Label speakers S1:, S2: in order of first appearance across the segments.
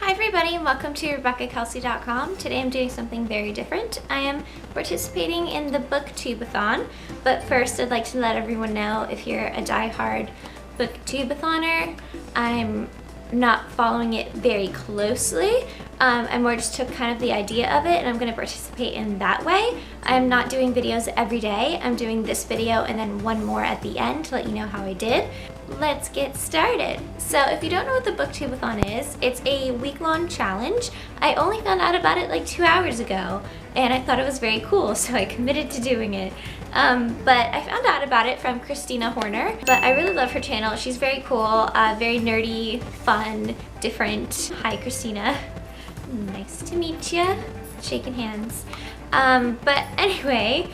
S1: Hi everybody and welcome to RebeccaKelsey.com. Today I'm doing something very different. I am participating in the BookTubeAthon, but first I'd like to let everyone know if you're a die-hard BookTubeathoner, I'm not following it very closely. I more just took kind of the idea of it and I'm going to participate in that way. I'm not doing videos every day. I'm doing this video and then one more at the end to let you know how I did. Let's get started. So if you don't know what the BookTubeAthon is, it's a week-long challenge. I only found out about it like 2 hours ago and I thought it was very cool, so I committed to doing it. But I found out about it from Christina Horner, but I really love her channel. She's very cool, very nerdy, fun, different. Hi Christina. Nice to meet you. Shaking hands. But anyway,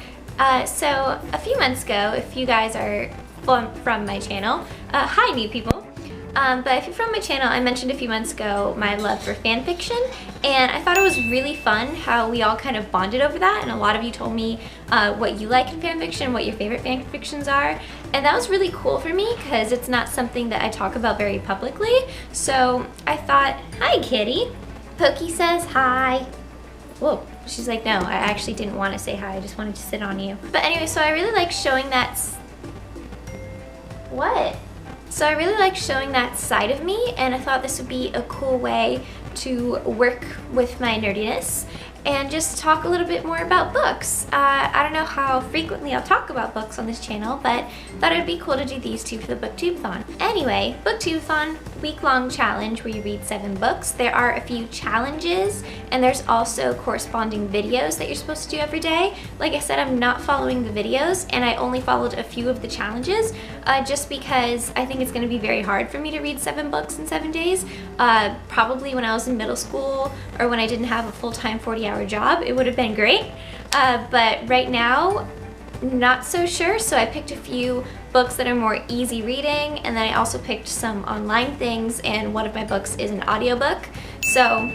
S1: so a few months ago, if you guys are from my channel, hi new people. But if you're from my channel, I mentioned a few months ago my love for fanfiction, and I thought it was really fun how we all kind of bonded over that, and a lot of you told me what you like in fanfiction, what your favorite fanfictions are, and that was really cool for me because it's not something that I talk about very publicly. So I thought, hi kitty. Pokey says hi. Whoa, she's like, no, I actually didn't want to say hi, I just wanted to sit on you. But anyway, so I really like showing that. What? So I really like showing that side of me, and I thought this would be a cool way to work with my nerdiness and just talk a little bit more about books. I don't know how frequently I'll talk about books on this channel, but thought it'd be cool to do these two for the BookTubeAthon. Anyway, BookTubeAthon, week-long challenge where you read 7 books. There are a few challenges, and there's also corresponding videos that you're supposed to do every day. Like I said, I'm not following the videos, and I only followed a few of the challenges just because I think it's going to be very hard for me to read 7 books in 7 days. Probably when I was in middle school or when I didn't have a full-time 40-hour job, it would have been great. But right now, not so sure, so I picked a few books that are more easy reading, and then I also picked some online things, and one of my books is an audiobook. So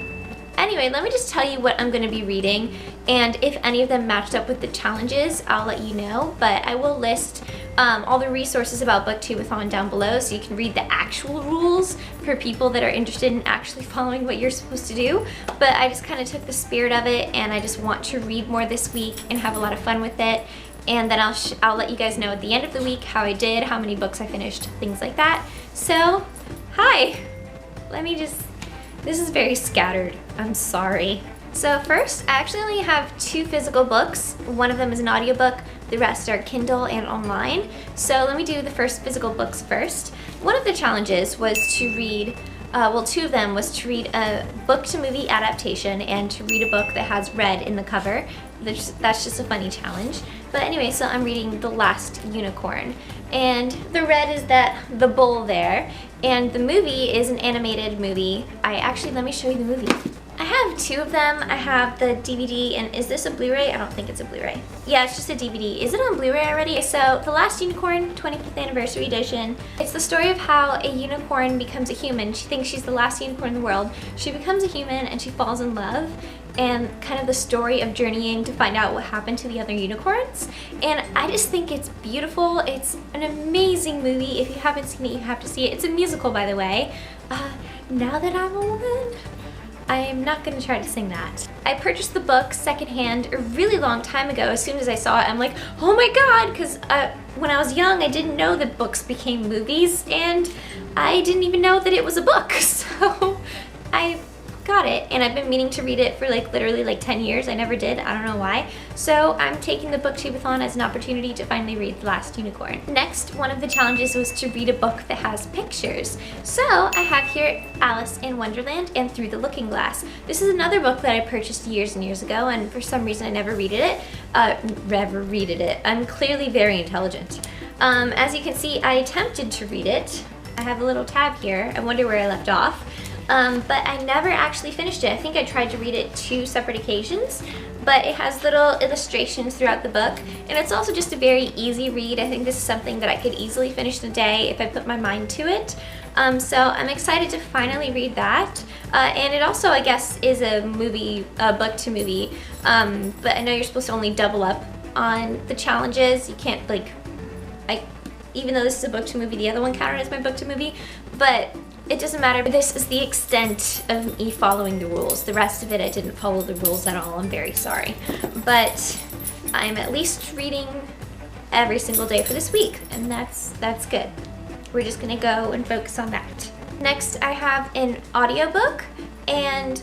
S1: anyway, let me just tell you what I'm going to be reading, and if any of them matched up with the challenges, I'll let you know, but I will list all the resources about BookTubeAthon down below so you can read the actual rules for people that are interested in actually following what you're supposed to do. But I just kind of took the spirit of it, and I just want to read more this week and have a lot of fun with it. And then I'll let you guys know at the end of the week how I did, how many books I finished, things like that. So, hi! This is very scattered. I'm sorry. So first, I actually only have 2 physical books. One of them is an audiobook, the rest are Kindle and online. So let me do the first physical books first. One of the challenges was to read, well, 2 of them was to read a book-to-movie adaptation and to read a book that has red in the cover. That's just a funny challenge. But anyway, so I'm reading The Last Unicorn. And the red is the bull there. And the movie is an animated movie. Let me show you the movie. I have 2 of them. I have the DVD, and is this a Blu-ray? I don't think it's a Blu-ray. Yeah, it's just a DVD. Is it on Blu-ray already? So, The Last Unicorn, 25th Anniversary Edition. It's the story of how a unicorn becomes a human. She thinks she's the last unicorn in the world. She becomes a human, and she falls in love, and kind of the story of journeying to find out what happened to the other unicorns. And I just think it's beautiful. It's an amazing movie. If you haven't seen it, you have to see it. It's a musical, by the way. Now that I'm a woman, I'm not going to try to sing that. I purchased the book secondhand a really long time ago. As soon as I saw it, I'm like, oh my god, because when I was young, I didn't know that books became movies, and I didn't even know that it was a book. So I got it, and I've been meaning to read it for literally 10 years. I never did. I don't know why. So I'm taking the BookTubeAthon as an opportunity to finally read The Last Unicorn. Next, one of the challenges was to read a book that has pictures. So I have here Alice in Wonderland and Through the Looking Glass. This is another book that I purchased years and years ago, and for some reason I never read it. I'm clearly very intelligent. As you can see, I attempted to read it. I have a little tab here. I wonder where I left off. But I never actually finished it. I think I tried to read it 2 separate occasions, but it has little illustrations throughout the book, and it's also just a very easy read. I think this is something that I could easily finish in a day if I put my mind to it. So I'm excited to finally read that. And it also, I guess, is a book to movie, but I know you're supposed to only double up on the challenges. You can't, even though this is a book to movie, the other one counted as my book to movie, but it doesn't matter. This is the extent of me following the rules. The rest of it, I didn't follow the rules at all. I'm very sorry. But I'm at least reading every single day for this week, and that's good. We're just gonna go and focus on that. Next, I have an audiobook, and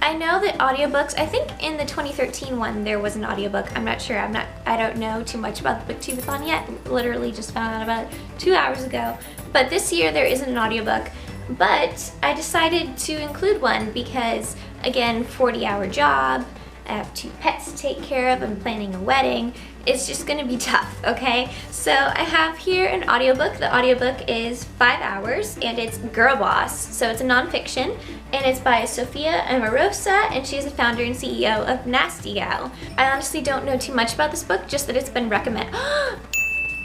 S1: I know that audiobooks, I think in the 2013 one there was an audiobook. I'm not sure. I don't know too much about the BookTubeAthon yet. Literally just found out about it 2 hours ago. But this year there isn't an audiobook. But I decided to include one because, again, 40-hour job, I have 2 pets to take care of, I'm planning a wedding. It's just gonna be tough, okay? So I have here an audiobook. The audiobook is 5 hours and it's Girl Boss. So it's a nonfiction and it's by Sophia Amorosa, and she's the founder and CEO of Nasty Gal. I honestly don't know too much about this book, just that it's been recommended.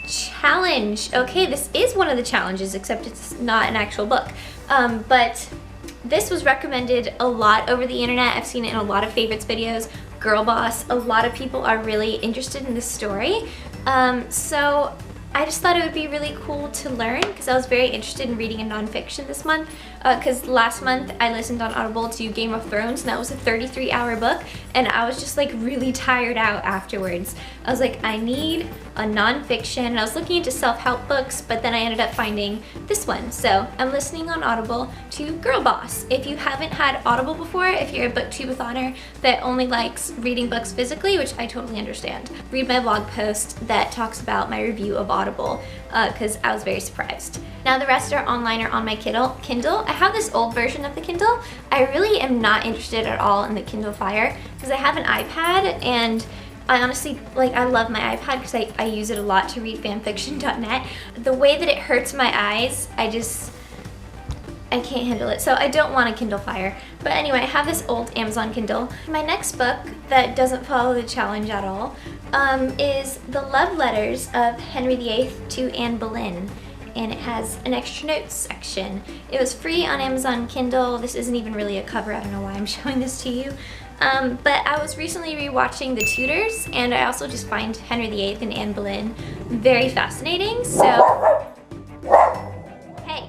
S1: Challenge. Okay, this is one of the challenges, except it's not an actual book. But this was recommended a lot over the internet. I've seen it in a lot of favorites videos. Girl Boss. A lot of people are really interested in this story. So I just thought it would be really cool to learn, because I was very interested in reading a nonfiction this month. Because last month I listened on Audible to Game of Thrones, and that was a 33-hour book, and I was just like really tired out afterwards. I was like, I need a nonfiction, and I was looking into self-help books, but then I ended up finding this one. So I'm listening on Audible to Girl Boss. If you haven't had Audible before, if you're a BookTubeAthoner that only likes reading books physically, which I totally understand, read my blog post that talks about my review of Audible, because I was very surprised. Now the rest are online or on my Kindle. I have this old version of the Kindle. I really am not interested at all in the Kindle Fire because I have an iPad, and I honestly, I love my iPad because I use it a lot to read fanfiction.net. The way that it hurts my eyes, I can't handle it. So I don't want a Kindle Fire. But anyway, I have this old Amazon Kindle. My next book that doesn't follow the challenge at all is The Love Letters of Henry VIII to Anne Boleyn. And it has an extra notes section. It was free on Amazon Kindle. This isn't even really a cover. I don't know why I'm showing this to you. But I was recently rewatching The Tudors, and I also just find Henry VIII and Anne Boleyn very fascinating. So, hey.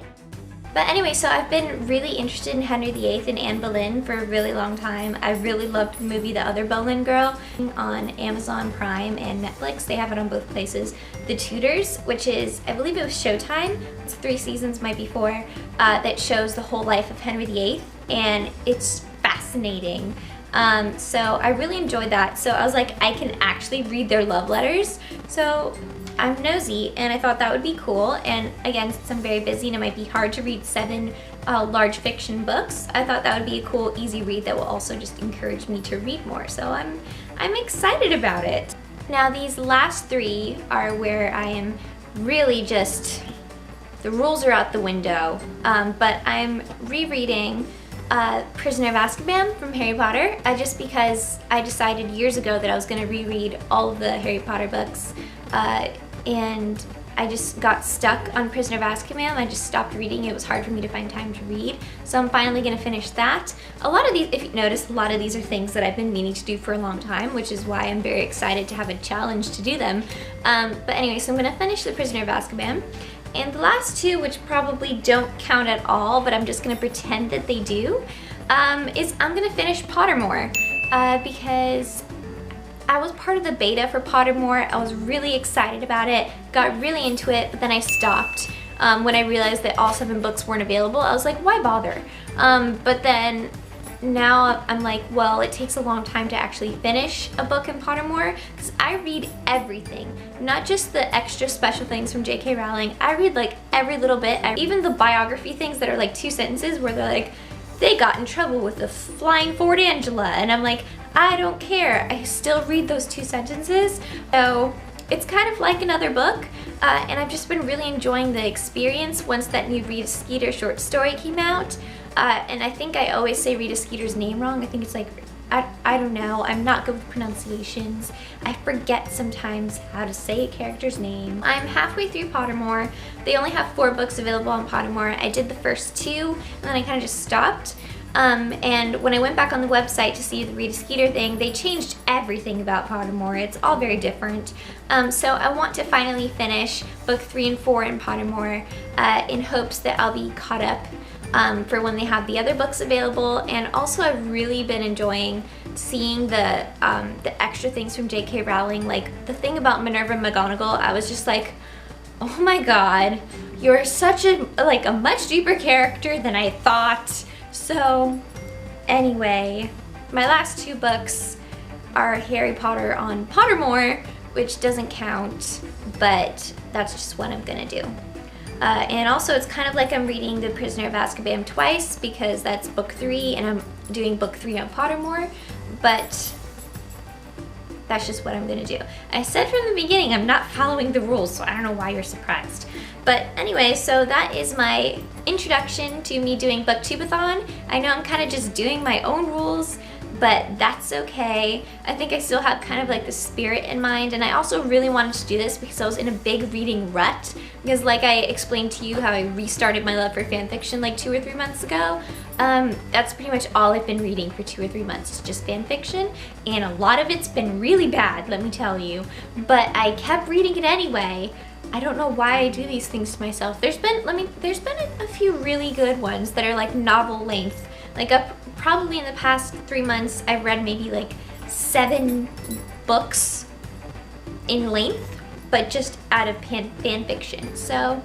S1: But anyway, so I've been really interested in Henry VIII and Anne Boleyn for a really long time. I really loved the movie The Other Boleyn Girl on Amazon Prime and Netflix. They have it on both places. The Tudors, which is, I believe it was Showtime. It's 3 seasons, might be 4, that shows the whole life of Henry VIII, and it's fascinating. So I really enjoyed that. So I was like, I can actually read their love letters. So I'm nosy, and I thought that would be cool. And again, since I'm very busy and it might be hard to read 7 large fiction books, I thought that would be a cool, easy read that will also just encourage me to read more. So I'm excited about it. Now these last 3 are where I am really just, the rules are out the window, but I'm rereading Prisoner of Azkaban from Harry Potter, just because I decided years ago that I was going to reread all of the Harry Potter books, and I just got stuck on Prisoner of Azkaban. I just stopped reading. It was hard for me to find time to read, so I'm finally going to finish that. A lot of these, if you notice, a lot of these are things that I've been meaning to do for a long time, which is why I'm very excited to have a challenge to do them. But anyway, so I'm going to finish The Prisoner of Azkaban. And the last 2, which probably don't count at all, but I'm just going to pretend that they do, is I'm going to finish Pottermore, because I was part of the beta for Pottermore. I was really excited about it, got really into it, but then I stopped when I realized that all 7 books weren't available. I was like, why bother? But then now I'm like, well, it takes a long time to actually finish a book in Pottermore, because I read everything, not just the extra special things from J.K. Rowling. I read like every little bit, even the biography things that are like 2 sentences where they're like, they got in trouble with the flying Ford Angela, and I'm like, I don't care, I still read those 2 sentences. So it's kind of like another book, and I've just been really enjoying the experience once that new Rita Skeeter short story came out. And I think I always say Rita Skeeter's name wrong. I think it's like, I don't know, I'm not good with pronunciations. I forget sometimes how to say a character's name. I'm halfway through Pottermore. They only have 4 books available on Pottermore. I did the first 2, and then I kind of just stopped. And when I went back on the website to see the Rita Skeeter thing, they changed everything about Pottermore. It's all very different. So I want to finally finish book 3 and 4 in Pottermore in hopes that I'll be caught up for when they have the other books available. And also I've really been enjoying seeing the extra things from J.K. Rowling. Like the thing about Minerva McGonagall, I was just like, oh my god, you're such a much deeper character than I thought. So anyway, my last 2 books are Harry Potter on Pottermore, which doesn't count, but that's just what I'm gonna do. And also it's kind of like I'm reading The Prisoner of Azkaban twice because that's book 3 and I'm doing book 3 on Pottermore, but that's just what I'm gonna do. I said from the beginning I'm not following the rules, so I don't know why you're surprised. But anyway, so that is my introduction to me doing BookTubeAthon. I know I'm kind of just doing my own rules, but that's okay. I think I still have kind of like the spirit in mind, and I also really wanted to do this because I was in a big reading rut, because like I explained to you how I restarted my love for fanfiction like 2 or 3 months ago. That's pretty much all I've been reading for 2 or 3 months. It's just fanfiction, and a lot of it's been really bad, let me tell you, but I kept reading it anyway. I don't know why I do these things to myself. There's been a few really good ones that are like novel length. Like probably in the past 3 months, I've read maybe like 7 books in length, but just out of fan fiction. So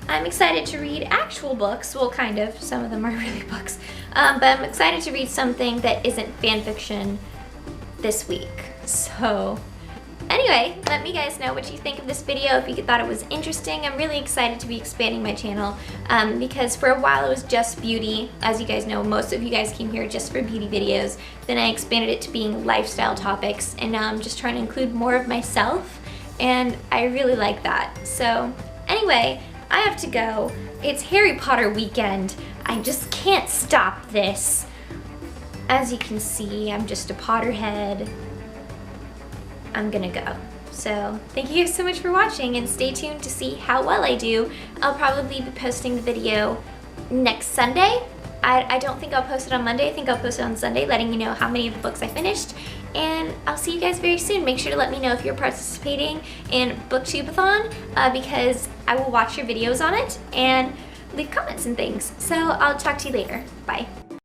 S1: I'm excited to read actual books. Well, kind of. Some of them are really books. But I'm excited to read something that isn't fan fiction this week. So anyway, let me guys know what you think of this video, if you thought it was interesting. I'm really excited to be expanding my channel because for a while it was just beauty. As you guys know, most of you guys came here just for beauty videos. Then I expanded it to being lifestyle topics, and now I'm just trying to include more of myself, and I really like that. So anyway, I have to go. It's Harry Potter weekend. I just can't stop this. As you can see, I'm just a Potterhead. I'm gonna go. So thank you guys so much for watching, and stay tuned to see how well I do. I'll probably be posting the video next Sunday. I don't think I'll post it on Monday. I think I'll post it on Sunday, letting you know how many of the books I finished. And I'll see you guys very soon. Make sure to let me know if you're participating in BookTubeAthon because I will watch your videos on it and leave comments and things. So I'll talk to you later. Bye.